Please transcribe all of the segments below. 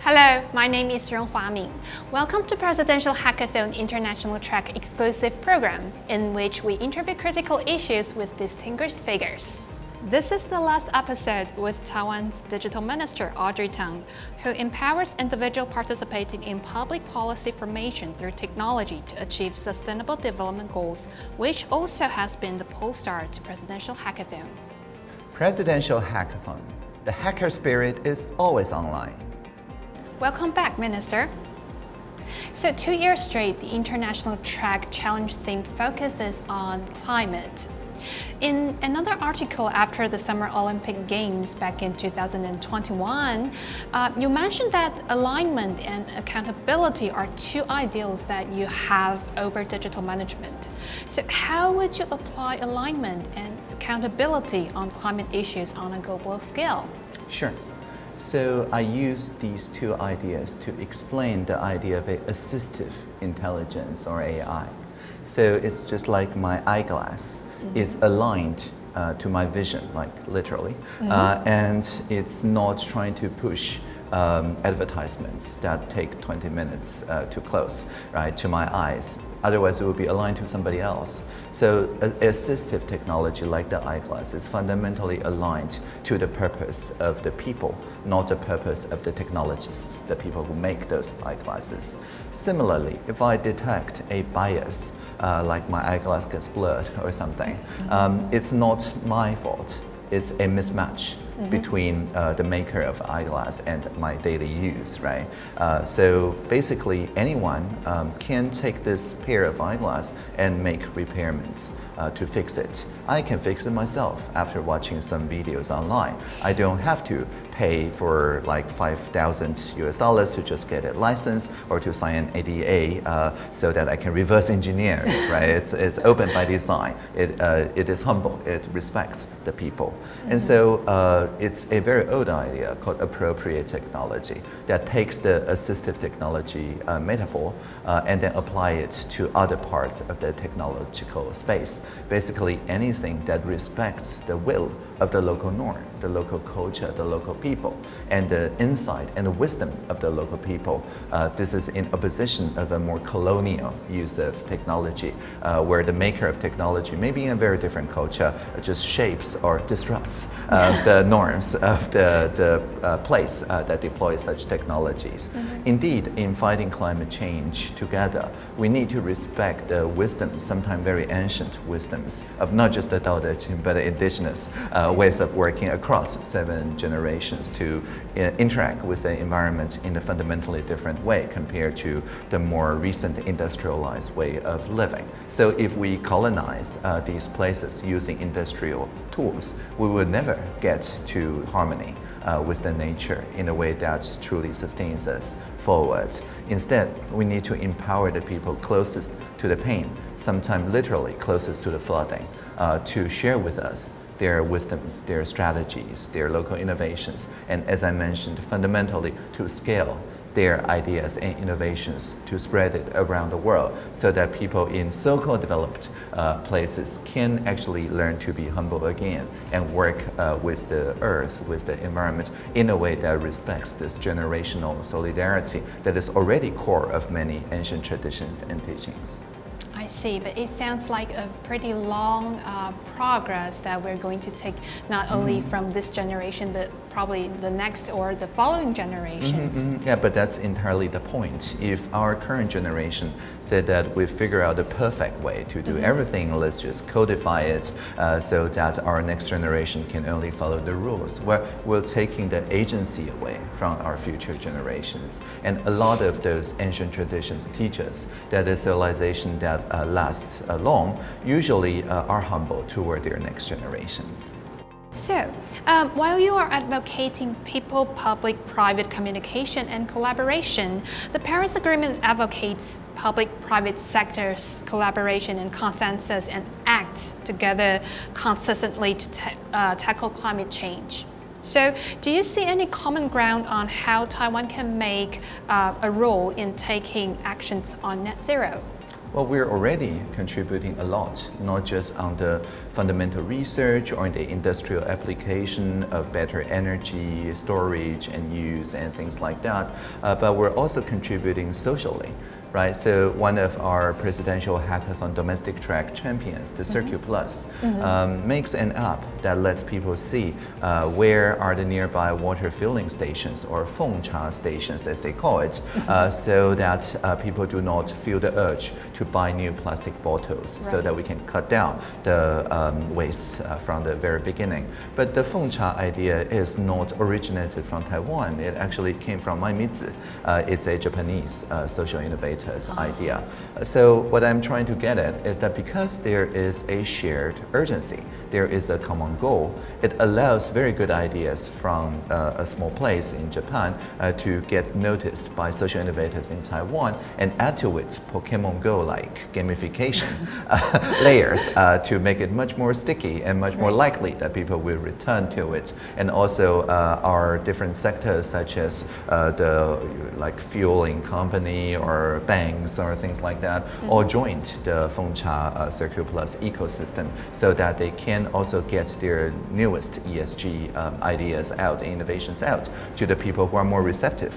Hello, my name is Renhua Ming. Welcome to Presidential Hackathon International Track exclusive program, in which we interview critical issues with distinguished figures. This is the last episode with Taiwan's Digital Minister Audrey TANG, who empowers individuals participating in public policy formation through technology to achieve sustainable development goals, which also has been the pole star to Presidential Hackathon. Presidential Hackathon. The hacker spirit is always online. Welcome back, Minister. So 2 years straight, the International Track Challenge theme focuses on climate. In another article after the Summer Olympic Games back in 2021, you mentioned that alignment and accountability are two ideals that you have over digital management. So how would you apply alignment and accountability on climate issues on a global scale? Sure. So I use these two ideas to explain the idea of assistive intelligence or AI. So it's just like my eyeglass. It's aligned to my vision, like literally, and it's not trying to push advertisements that take 20 minutes to close, right, to my eyes. Otherwise, it would be aligned to somebody else. So assistive technology like the eyeglass is fundamentally aligned to the purpose of the people, not the purpose of the technologists, the people who make those eyeglasses. Similarly, if I detect a bias, like my eyeglass gets blurred or something, it's not my fault. It's a mismatch between the maker of eyeglass and my daily use, right? So basically, anyone can take this pair of eyeglass and make repairments to fix it. I can fix it myself after watching some videos online. I don't have to pay for like $5,000 to just get it licensed or to sign an ADA so that I can reverse engineer it, right? It's open by design. It is humble. It respects the people. And so it's a very old idea called appropriate technology that takes the assistive technology metaphor and then apply it to other parts of the technological space. Basically anything that respects the will of the local norm, the local culture, the local people, and the insight and the wisdom of the local people. This is in opposition of a more colonial use of technology, where the maker of technology, maybe in a very different culture, just shapes or disrupts the norms of the place that deploys such technologies. Indeed, in fighting climate change together, we need to respect the wisdom, sometimes very ancient wisdoms, of not just the Tao Te Ching, but the indigenous ways of working across 7 generations to interact with the environment in a fundamentally different way compared to the more recent industrialized way of living. So if we colonize these places using industrial tools, we will never get to harmony with the nature in a way that truly sustains us forward. Instead, we need to empower the people closest to the pain, sometimes literally closest to the flooding, to share with us their wisdoms, their strategies, their local innovations, and as I mentioned, fundamentally to scale their ideas and innovations to spread it around the world so that people in so-called developed places can actually learn to be humble again and work with the earth, with the environment in a way that respects this generational solidarity that is already core of many ancient traditions and teachings. I see, but it sounds like a pretty long progress that we're going to take not only from this generation, but probably the next or the following generations. Yeah, but that's entirely the point. If our current generation said that we figure out the perfect way to do everything, let's just codify it so that our next generation can only follow the rules, we're taking the agency away from our future generations. And a lot of those ancient traditions teach us that a civilization that lasts long usually are humble toward their next generations. So, while you are advocating people-public-private communication and collaboration, the Paris Agreement advocates public-private sectors collaboration and consensus and act together consistently to tackle climate change. So, do you see any common ground on how Taiwan can make a role in taking actions on net zero? Well, we're already contributing a lot, not just on the fundamental research or in the industrial application of better energy storage and use and things like that, but we're also contributing socially. Right, so one of our presidential hackathon domestic track champions, the Circuit Plus, makes an app that lets people see where are the nearby water filling stations or Fengcha stations, as they call it, so that people do not feel the urge to buy new plastic bottles, so that we can cut down the waste from the very beginning. But the Fengcha idea is not originated from Taiwan. It actually came from Maimitsu. It's a Japanese social innovator idea. So what I'm trying to get at is that because there is a shared urgency, there is a common goal, it allows very good ideas from a small place in Japan to get noticed by social innovators in Taiwan and add to it Pokemon Go-like gamification layers to make it much more sticky and much more likely that people will return to it. And also our different sectors such as the fueling company or banks or things like that all joined the Fengcha Circuit Plus ecosystem so that they can also get their newest ESG ideas out, innovations out to the people who are more receptive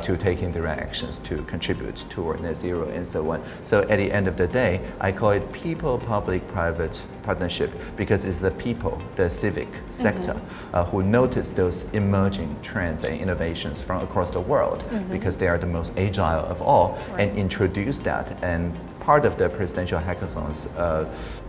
to taking direct actions to contribute toward net zero and so on. So at the end of the day, I call it people-public-private partnership because it's the people, the civic sector, who notice those emerging trends and innovations from across the world because they are the most agile of all and introduce that. And part of the presidential hackathon's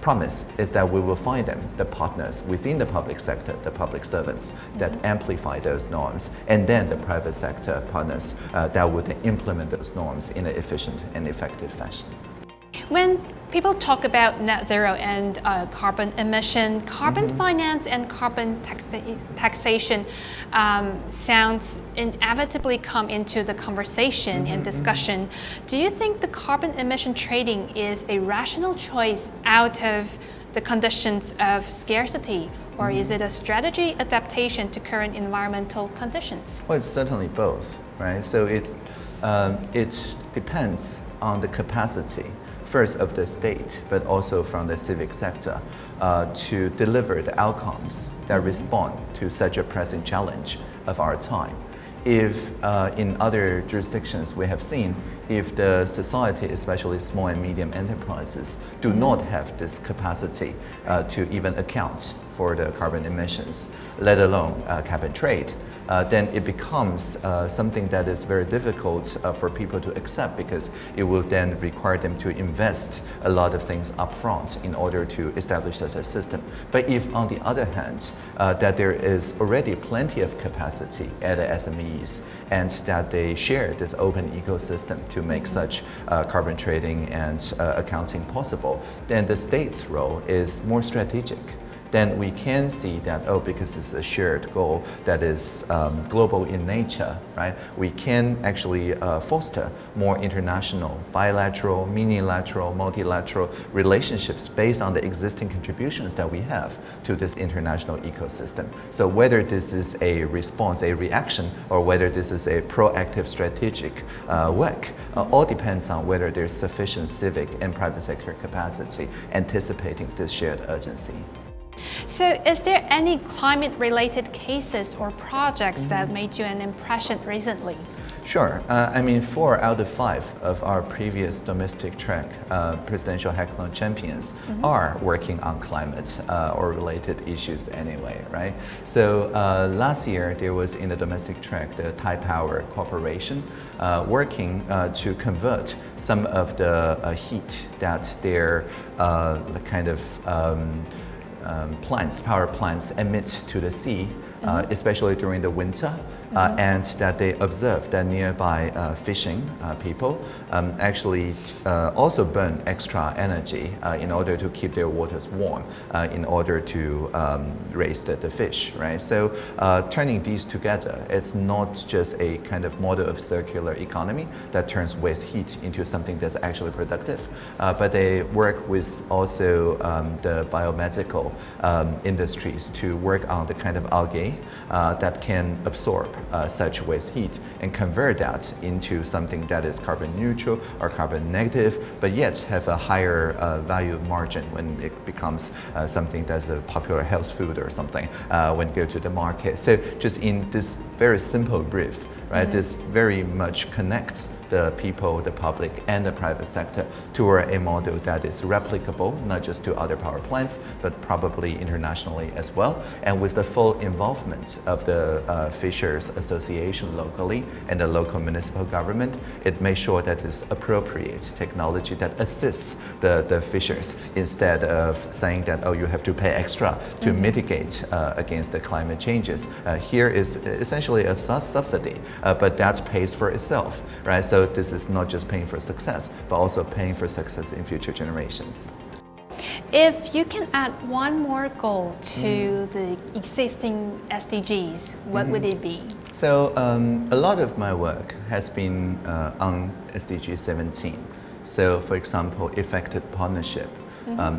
promise is that we will find them, the partners within the public sector, the public servants that amplify those norms, and then the private sector partners that would implement those norms in an efficient and effective fashion. When people talk about net zero and carbon emission, carbon finance and carbon taxation sounds inevitably come into the conversation and discussion. Do you think the carbon emission trading is a rational choice out of the conditions of scarcity, or is it a strategy adaptation to current environmental conditions? Well, it's certainly both, right? So it depends on the capacity, first of the state, but also from the civic sector, to deliver the outcomes that respond to such a pressing challenge of our time. If in other jurisdictions we have seen, if the society, especially small and medium enterprises, do not have this capacity to even account for the carbon emissions, let alone cap and trade, then it becomes something that is very difficult for people to accept because it will then require them to invest a lot of things upfront in order to establish such a system. But if, on the other hand, that there is already plenty of capacity at the SMEs and that they share this open ecosystem to make such carbon trading and accounting possible, then the state's role is more strategic. Then we can see that, because this is a shared goal that is global in nature, right? We can actually foster more international, bilateral, minilateral, multilateral relationships based on the existing contributions that we have to this international ecosystem. So whether this is a response, a reaction, or whether this is a proactive strategic work, all depends on whether there's sufficient civic and private sector capacity anticipating this shared urgency. So is there any climate-related cases or projects that made you an impression recently? Sure. I mean, 4 out of 5 of our previous domestic track presidential hackathon champions are working on climate or related issues anyway, right? So last year, there was in the domestic track the Thai Power Corporation working to convert some of the heat that their power plants emit to the sea, especially during the winter, and that they observed that nearby fishing people actually also burn extra energy in order to keep their waters warm, in order to raise the fish, right? So turning these together, it's not just a kind of model of circular economy that turns waste heat into something that's actually productive, but they work with also the biomedical industries to work on the kind of algae technology that can absorb such waste heat and convert that into something that is carbon neutral or carbon negative, but yet have a higher value margin when it becomes something that's a popular health food or something when you go to the market. So just in this very simple brief, right, this very much connects the people, the public, and the private sector toward a model that is replicable, not just to other power plants, but probably internationally as well. And with the full involvement of the Fishers Association locally and the local municipal government, it makes sure that it's appropriate technology that assists the fishers instead of saying that, oh, you have to pay extra to mitigate against the climate changes. Here is essentially a subsidy, but that pays for itself, right? So this is not just paying for success, but also paying for success in future generations. If you can add one more goal to the existing SDGs, what would it be? So a lot of my work has been on SDG 17. So for example, effective partnership,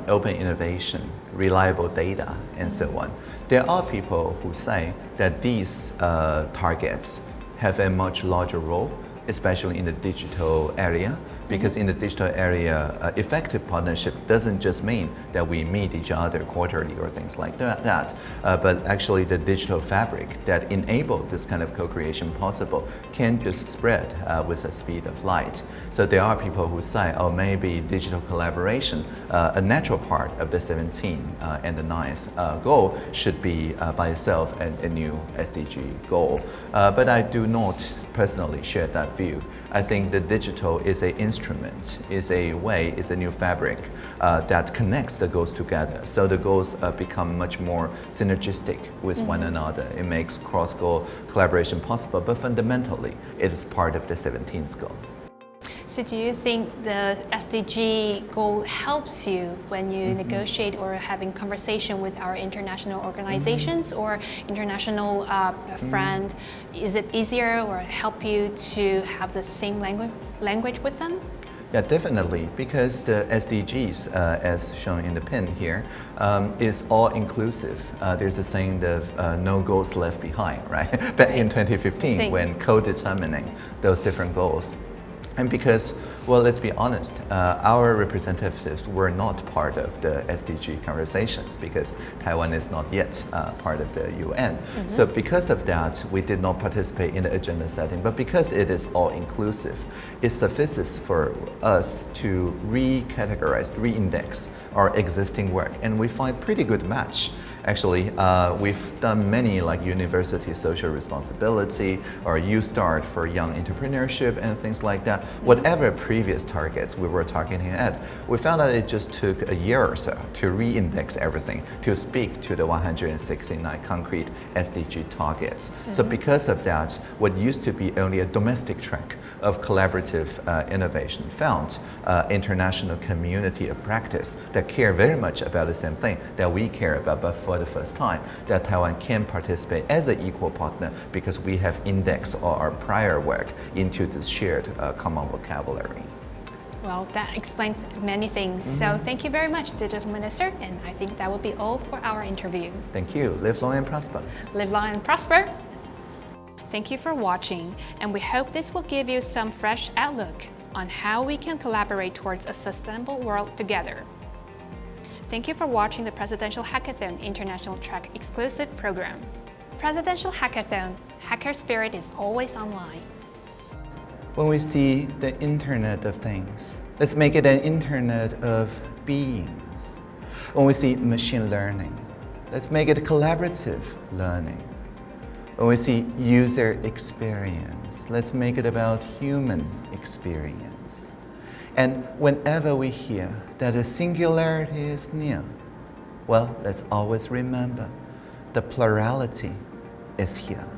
open innovation, reliable data, and so on. There are people who say that these targets have a much larger role, especially in the digital area, because in the digital area, effective partnership doesn't just mean that we meet each other quarterly or things like that, but actually the digital fabric that enable this kind of co-creation possible can just spread with the speed of light. So there are people who say, oh, maybe digital collaboration, a natural part of the 17th and the 9th goal should be by itself a new SDG goal. But I do not personally share that view. I think the digital is an instrument, is a way, is a new fabric that connects the goals together. So the goals become much more synergistic with one another. It makes cross-goal collaboration possible, but fundamentally, it is part of the 17th goal. So do you think the SDG goal helps you when you negotiate or having conversation with our international organizations or international friends? Is it easier or help you to have the same language with them? Yeah, definitely, because the SDGs, as shown in the pin here, is all inclusive. There's a saying of no goals left behind, right? Back in 2015, when co-determining those different goals. And because, well, let's be honest, our representatives were not part of the SDG conversations because Taiwan is not yet part of the UN. So because of that, we did not participate in the agenda setting. But because it is all inclusive, it suffices for us to recategorize, re-index our existing work. And we find pretty good match. Actually, we've done many like university social responsibility or YouStart for young entrepreneurship and things like that. Whatever previous targets we were targeting at, we found that it just took a year or so to re-index everything to speak to the 169 concrete SDG targets. So because of that, what used to be only a domestic track of collaborative innovation found international community of practice that care very much about the same thing that we care about, but for the first time, that Taiwan can participate as an equal partner because we have indexed all our prior work into this shared common vocabulary. Well, that explains many things. So thank you very much, Digital Minister, and I think that will be all for our interview. Thank you. Live long and prosper. Live long and prosper. Thank you for watching, and we hope this will give you some fresh outlook on how we can collaborate towards a sustainable world together. Thank you for watching the Presidential Hackathon International Track exclusive program. Presidential Hackathon, hacker spirit is always online. When we see the Internet of Things, let's make it an Internet of Beings. When we see machine learning, let's make it collaborative learning. When we see user experience, let's make it about human experience. And whenever we hear that a singularity is near, well, let's always remember the plurality is here.